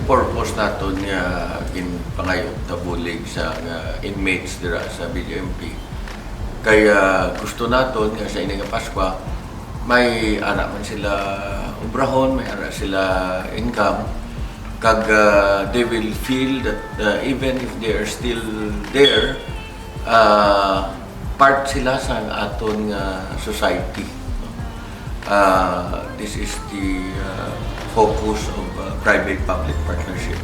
purpose nato nga ginpangayo tabulig sa inmates dira sa BJMP. Kaya gusto naton nga sa ining Paskwa may ana man sila ubrahon, may ana sila income, kag they will feel that even if they are still there, part sila sa aton society. This is the focus of private-public partnership.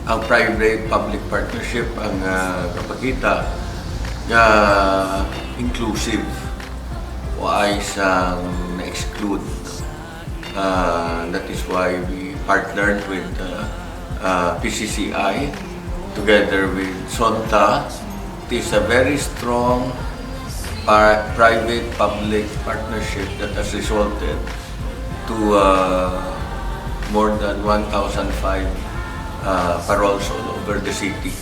Ang private-public partnership ang kapakita na inclusive o ay isang na-exclude. That is why we partnered with PCCI together with SONTA. It is a very strong private-public partnership that has resulted to more than 1,005 parols all over the city.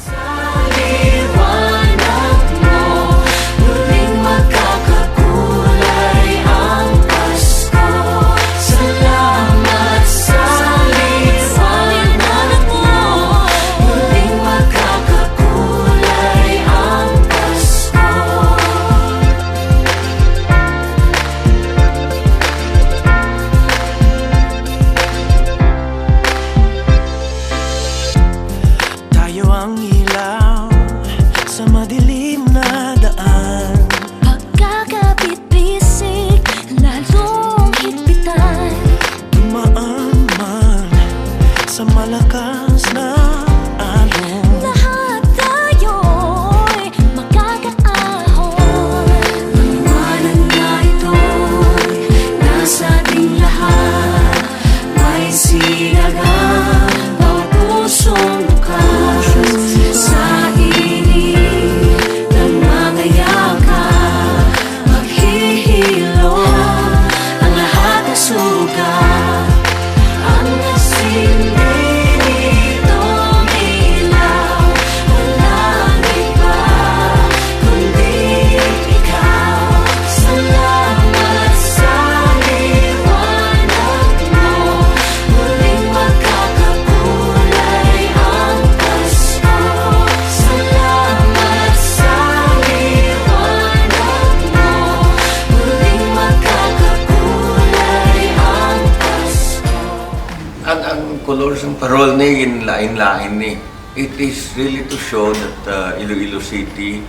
Ang colors ng parol ni lain-lain ni. It is really to show that Iloilo City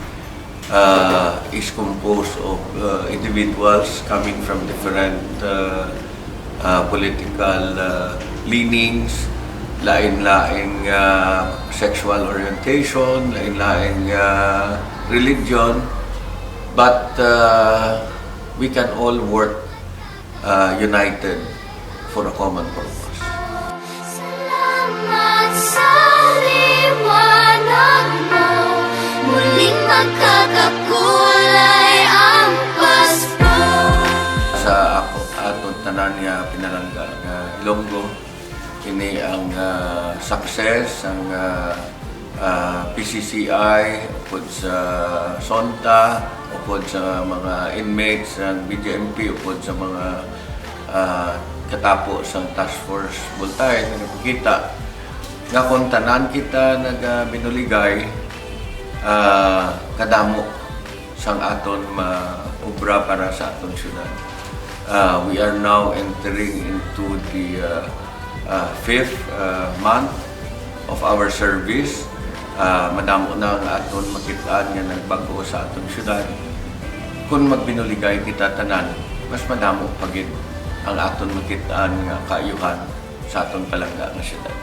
is composed of individuals coming from different political leanings, lain-laing sexual orientation, lain-laing religion, but we can all work united for a common purpose. Sa ako aton tanan nga pinalangga nga Ilonggos, kini ang success ang PCCI upod sa SONTA, upod sa mga inmates ng BJMP, upod sa mga katapo sa task force bultay nga nakikita nga kung tanan kita nagbinuligay kadamo sang aton maubra para sa aton syudad. We are now entering into the 5th month of our service. Madamo na ang aton makitaan nga nagbago sa aton syudad. Kung magbinuligay kita tanan, mas madamo pagid ang aton makitaan nga kaayuhan sa aton palangga nga syudad.